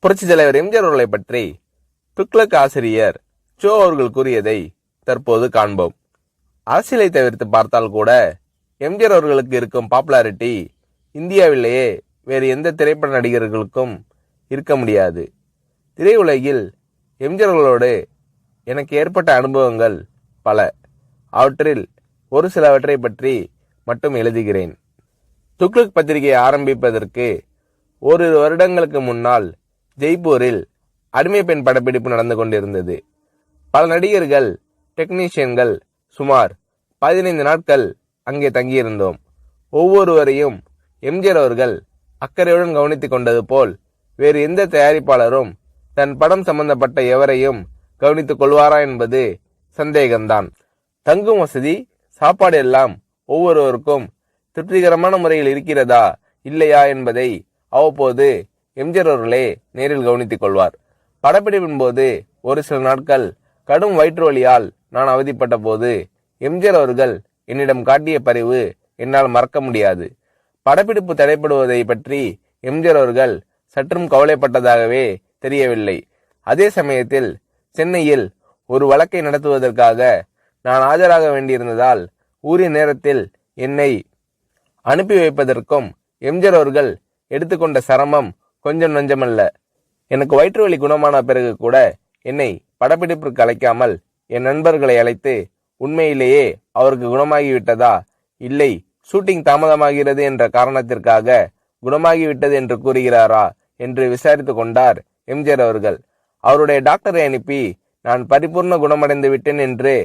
புரட்சி தலைவர் எம்ஜிஆர் அவர்களை பற்றி துக்ளக் ஆசிரியர் சோ அவர்கள் கூறியதை தற்போது காண்போம். அரசியலை தவிர்த்து பார்த்தால் கூட எம்ஜிஆர் அவர்களுக்கு இருக்கும் பாப்புலாரிட்டி இந்தியாவிலேயே வேறு எந்த திரைப்பட நடிகர்களுக்கும் இருக்க முடியாது. திரையுலகில் எம்ஜிஆர் அவர்களோடு எனக்கு ஏற்பட்ட அனுபவங்கள் பல. அவற்றில் ஒரு சிலவற்றை பற்றி மட்டும் எழுதுகிறேன். துக்ளக் பத்திரிகை ஆரம்பிப்பதற்கு ஓரிரு வருடங்களுக்கு முன்னால் ஜெய்ப்பூரில் அடிமை பெண் படப்பிடிப்பு நடந்து கொண்டிருந்தது. பல நடிகர்கள், டெக்னீஷியன்கள் சுமார் 15 நாட்கள் அங்கே தங்கியிருந்தோம். ஒவ்வொருவரையும் எம்ஜிஆர் அவர்கள் அக்கறையுடன் கவனித்துக் கொண்டது போல் வேறு எந்த தயாரிப்பாளரும் தன் படம் சம்பந்தப்பட்ட எவரையும் கவனித்துக் கொள்வாரா என்பது சந்தேகம்தான். தங்கும் வசதி, சாப்பாடு எல்லாம் ஒவ்வொருவருக்கும் திருப்திகரமான முறையில் இருக்கிறதா இல்லையா என்பதை அவ்வப்போது எம்ஜிஆர் அவர்களே நேரில் கவனித்துக் கொள்வார். படப்பிடிப்பின் போது ஒரு சில நாட்கள் கடும் வயிற்று வலியால் நான் அவதிப்பட்ட போது எம்ஜிஆர் அவர்கள் என்னிடம் காட்டிய பரிவு என்னால் மறக்க முடியாது. படப்பிடிப்பு தடைப்படுவதை பற்றி எம்ஜிஆர் அவர்கள் சற்றும் கவலைப்பட்டதாகவே தெரியவில்லை. அதே சமயத்தில் சென்னையில் ஒரு வழக்கை நடத்துவதற்காக நான் ஆஜராக வேண்டியிருந்ததால் உரிய நேரத்தில் என்னை அனுப்பி வைப்பதற்கும் எம்ஜிஆர் அவர்கள் எடுத்துக்கொண்ட சிரமம் கொஞ்சம் நஞ்சமல்ல. எனக்கு வயிற்று வலி குணமான பிறகு கூட என்னை படப்பிடிப்பிற்கு அழைக்காமல் என் நண்பர்களை அழைத்து உண்மையிலேயே அவருக்கு குணமாகிவிட்டதா, இல்லை ஷூட்டிங் தாமதமாகிறது என்ற காரணத்திற்காக குணமாகிவிட்டது என்று கூறுகிறாரா என்று விசாரித்து கொண்டார் எம்ஜிஆர் அவர்கள். அவருடைய டாக்டரை அனுப்பி நான் பரிபூர்ண குணமடைந்து விட்டேன் என்று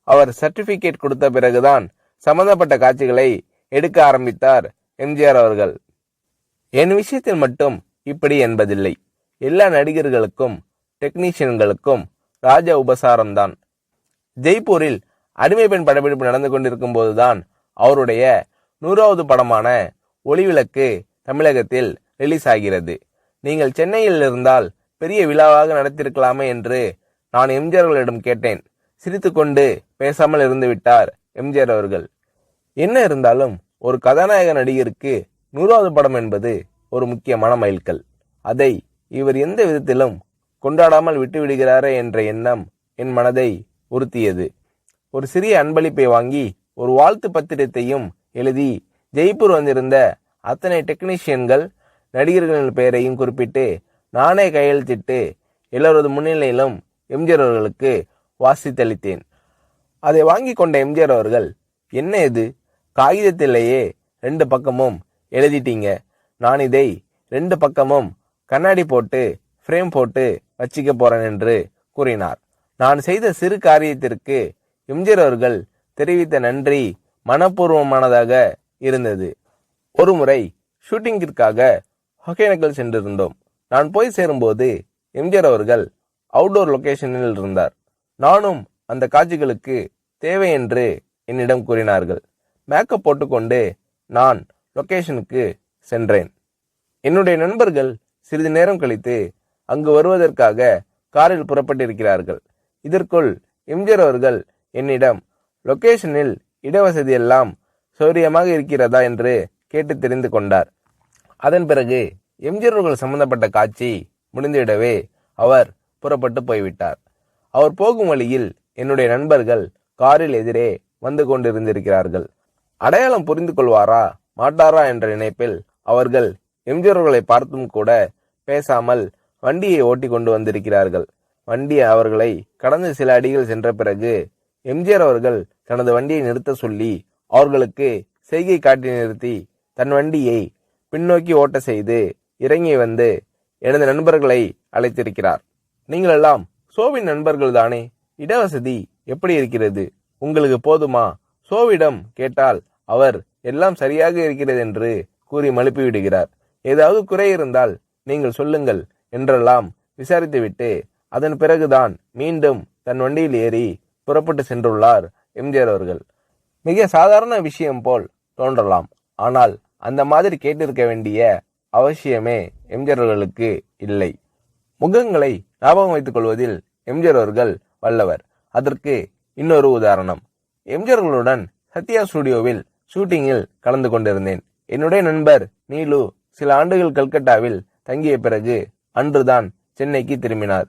அவர் சர்டிபிகேட் கொடுத்த பிறகுதான் சம்பந்தப்பட்ட காட்சிகளை எடுக்க ஆரம்பித்தார் எம்ஜிஆர் அவர்கள். என் விஷயத்தில் மட்டும் இப்படி என்பதில்லை. எல்லா நடிகர்களுக்கும் டெக்னீஷியன்களுக்கும் ராஜ உபசாரம்தான். ஜெய்ப்பூரில் அடிமை பெண் படப்பிடிப்பு நடந்து கொண்டிருக்கும் போதுதான் அவருடைய 100வது படமான ஒளிவிளக்கு தமிழகத்தில் ரிலீஸ் ஆகிறது. நீங்கள் சென்னையில் இருந்தால் பெரிய விழாவாக நடத்திருக்கலாமே என்று நான் எம்ஜிஆர் அவர்களிடம் கேட்டேன். சிரித்துக்கொண்டு பேசாமல் இருந்து விட்டார் எம்ஜிஆர் அவர்கள். என்ன இருந்தாலும் ஒரு கதாநாயக நடிகருக்கு 100வது படம் என்பது ஒரு முக்கியமான மைல்கல். அதை இவர் எந்த விதத்திலும் கொண்டாடாமல் விட்டுவிடுகிறாரே என்ற எண்ணம் என் மனதை உறுத்தியது. ஒரு சிறிய அன்பளிப்பை வாங்கி ஒரு வாழ்த்து பத்திரத்தையும் எழுதி ஜெய்ப்பூர் வந்திருந்த அத்தனை டெக்னீஷியன்கள், நடிகர்களின் பெயரையும் குறிப்பிட்டு நானே கையெழுத்திட்டு எல்லோரது முன்னிலையிலும் எம்ஜிஆர் அவர்களுக்கு வாசித்தளித்தேன். அதை வாங்கி கொண்ட எம்ஜிஆர் அவர்கள், என்ன இது, காகிதத்திலேயே 2 பக்கமும் எழுதிட்டீங்க, நான் இதை 2 பக்கமும் கண்ணாடி போட்டு ஃப்ரேம் போட்டு வச்சிக்க போறேன் என்று கூறினார். நான் செய்த சிறு காரியத்திற்கு எம்ஜிஆர் அவர்கள் தெரிவித்த நன்றி மனப்பூர்வமானதாக இருந்தது. ஒரு முறை ஷூட்டிங்கிற்காக ஒகேனக்கல் சென்றிருந்தோம். நான் போய் சேரும்போது எம்ஜிஆர் அவர்கள் அவுட்டோர் லொகேஷனில் இருந்தார். நானும் அந்த காட்சிகளுக்கு தேவை என்று என்னிடம் கூறினார்கள். மேக்கப் போட்டுக்கொண்டு நான் லொகேஷனுக்கு சென்றேன். என்னுடைய நண்பர்கள் சிறிது நேரம் கழித்து அங்கு வருவதற்காக காரில் புறப்பட்டிருக்கிறார்கள். இதற்குள் எம்ஜிஆர் அவர்கள் என்னிடம் லொகேஷனில் இடவசதி எல்லாம் சௌரியமாக இருக்கிறதா என்று கேட்டு தெரிந்து கொண்டார். அதன் பிறகு எம்ஜிஆர் அவர்கள் சம்பந்தப்பட்ட காட்சி முடிந்துவிடவே அவர் புறப்பட்டு போய்விட்டார். அவர் போகும் வழியில் என்னுடைய நண்பர்கள் காரில் எதிரே வந்து கொண்டிருந்திருக்கிறார்கள். அடையாளம் புரிந்து கொள்வாரா மாட்டாரா என்ற நினைப்பில் அவர்கள் எம்ஜிஆர் அவர்களை பார்த்தும் கூட பேசாமல் வண்டியை ஓட்டி கொண்டு வந்திருக்கிறார்கள். வண்டி அவர்களை கடந்து சில அடிகள் சென்ற பிறகு எம்ஜிஆர் அவர்கள் தனது வண்டியை நிறுத்த சொல்லி அவர்களுக்கு செய்கை காட்டி நிறுத்தி தன் வண்டியை பின்னோக்கி ஓட்ட செய்து இறங்கி வந்து எனது நண்பர்களை அழைத்திருக்கிறார். நீங்கள் எல்லாம் சோவின் நண்பர்கள் தானே, இடவசதி எப்படி இருக்கிறது, உங்களுக்கு போதுமா? சோவிடம் கேட்டால் அவர் எல்லாம் சரியாக இருக்கிறது என்று கூறி மழுப்பி விடுகிறார். ஏதாவது குறை இருந்தால் நீங்கள் சொல்லுங்கள் என்றெல்லாம் விசாரித்துவிட்டு அதன் பிறகுதான் மீண்டும் தன் வண்டியில் ஏறி புறப்பட்டு சென்றுள்ளார் எம்ஜிஆர் அவர்கள். மிக சாதாரண விஷயம் போல் தோன்றலாம், ஆனால் அந்த மாதிரி கேட்டிருக்க வேண்டிய அவசியமே எம்ஜிஆர் அவர்களுக்கு இல்லை. முகங்களை ஞாபகம் வைத்துக் கொள்வதில் எம்ஜிஆர் அவர்கள் வல்லவர். அதற்கு இன்னொரு உதாரணம். எம்ஜிஆர் அவர்களுடன் சத்யா ஸ்டுடியோவில் ஷூட்டிங்கில் கலந்து கொண்டிருந்தேன். என்னுடைய நண்பர் நீலு சில ஆண்டுகள் கல்கட்டாவில் தங்கிய பிறகு அன்றுதான் சென்னைக்கு திரும்பினார்.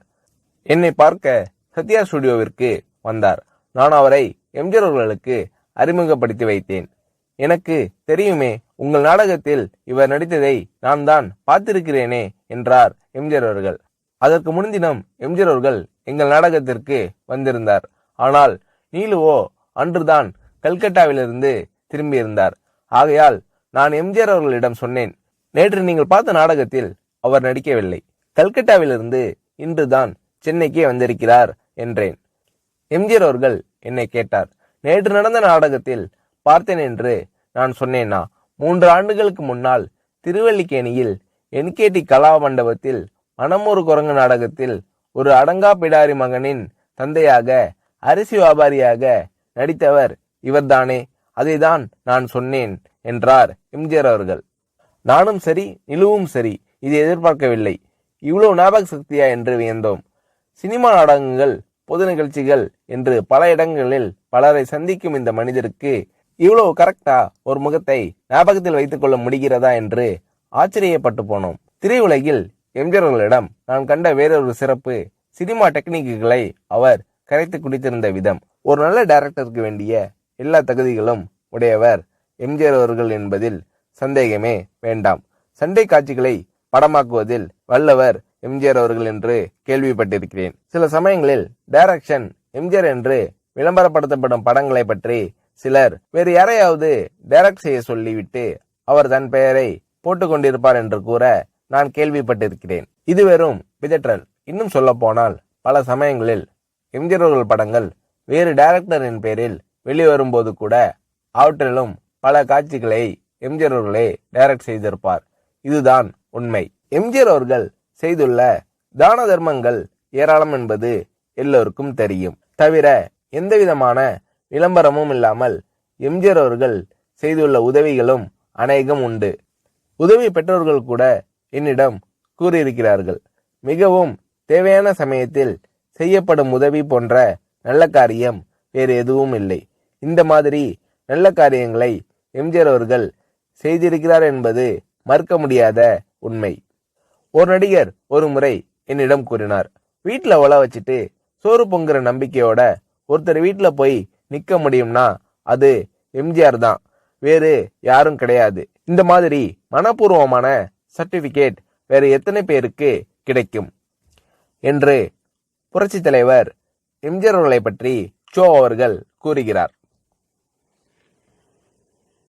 என்னை பார்க்க சத்யா ஸ்டுடியோவிற்கு வந்தார். நான் அவரை எம்ஜிஆர் அவர்களுக்கு அறிமுகப்படுத்தி வைத்தேன். எனக்கு தெரியுமே, உங்கள் நாடகத்தில் இவர் நடித்ததை நான் தான் பார்த்திருக்கிறேனே என்றார் எம்ஜிஆர் அவர்கள். அதற்கு முன்தினம் எம்ஜிஆர் அவர்கள் எங்கள் நாடகத்திற்கு வந்திருந்தார். ஆனால் நீலுவோ அன்றுதான் கல்கட்டாவிலிருந்து திரும்பியிருந்தார். ஆகையால் நான் எம்ஜிஆர் அவர்களிடம் சொன்னேன், நேற்று நீங்கள் பார்த்த நாடகத்தில் அவர் நடிக்கவில்லை. கல்கட்டாவிலிருந்து இன்றுதான் சென்னைக்கே வந்திருக்கிறார் என்றேன். எம்ஜிஆர் அவர்கள் என்னை கேட்டார், நேற்று நடந்த நாடகத்தில் பார்த்தேன் என்று நான் சொன்னேனா? 3 ஆண்டுகளுக்கு முன்னால் திருவல்லிக்கேணியில் என்கேடி கலா மண்டபத்தில் மனமொரு குரங்கு நாடகத்தில் ஒரு அடங்கா பிடாரி மகனின் தந்தையாக அரிசி வியாபாரியாக நடித்தவர் இவர்தானே, அதைதான் நான் சொன்னேன் என்றார் எம்ஜிஆர் அவர்கள். நானும் சரி, நிலுவும் சரி, இதை எதிர்பார்க்கவில்லை. இவ்வளவு ஞாபக சக்தியா என்று வியந்தோம். சினிமா நாடகங்கள், பொது நிகழ்ச்சிகள் என்று பல இடங்களில் பலரை சந்திக்கும் இந்த மனிதருக்கு இவ்வளவு கரெக்டா ஒரு முகத்தை ஞாபகத்தில் வைத்துக் கொள்ள முடிகிறதா என்று ஆச்சரியப்பட்டு போனோம். திரையுலகில் எம்ஜிஆர் அவர்களிடம் நான் கண்ட வேறொரு சிறப்பு, சினிமா டெக்னிக்குகளை அவர் கரைத்து குடித்திருந்த விதம். ஒரு நல்ல டைரக்டருக்கு வேண்டிய எல்லா தகுதிகளும் உடையவர் எம்ஜிஆர் அவர்கள் என்பதில் சந்தேகமே வேண்டாம். சண்டை காட்சிகளை படமாக்குவதில் வல்லவர் எம்ஜிஆர் அவர்கள் என்று கேள்விப்பட்டிருக்கிறேன். சில சமயங்களில் டைரக்ஷன் எம்ஜிஆர் என்று விளம்பரப்படுத்தப்படும் படங்களை பற்றி சிலர் வேறு யாரையாவது டைரக்ட் செய்ய சொல்லிவிட்டு அவர் தன் பெயரை போட்டுக் கொண்டிருப்பார் என்று கூற நான் கேள்விப்பட்டிருக்கிறேன். இது வெறும் பிதற்றல். இன்னும் சொல்ல போனால் பல சமயங்களில் எம்ஜிஆர் அவர்கள் படங்கள் வேறு டைரக்டரின் பெயரில் வெளிவரும்போது கூட அவற்றிலும் பல காட்சிகளை எம்ஜிஆர் அவர்களே டைரக்ட் செய்திருப்பார். இதுதான் உண்மை. எம்ஜிஆர் அவர்கள் செய்துள்ள தான தர்மங்கள் ஏராளம் என்பது எல்லோருக்கும் தெரியும். தவிர எந்தவிதமான விளம்பரமும் இல்லாமல் எம்ஜிஆர் அவர்கள் செய்துள்ள உதவிகளும் அநேகம் உண்டு. உதவி பெற்றோர்கள் கூட என்னிடம் கூறியிருக்கிறார்கள். மிகவும் தேவையான சமயத்தில் செய்யப்படும் உதவி போன்ற நல்ல காரியம் வேறு எதுவும் இல்லை. இந்த மாதிரி நல்ல காரியங்களை எம்ஜிஆர் அவர்கள் செய்திருக்கிறார் என்பது மறுக்க முடியாத உண்மை. ஒரு நடிகர் ஒரு முறை என்னிடம் கூறினார், வீட்டுல ஒல வச்சுட்டு சோறு பொங்குற நம்பிக்கையோட ஒருத்தர் வீட்டுல போய் நிக்க முடியும்னா அது எம்ஜிஆர் தான், வேறு யாரும் கிடையாது. இந்த மாதிரி மனப்பூர்வமான சர்டிபிகேட் வேறு எத்தனை பேருக்கு கிடைக்கும் என்று புரட்சி தலைவர் எம்ஜிஆர் அவர்களை பற்றி சோ அவர்கள் கூறுகிறார்.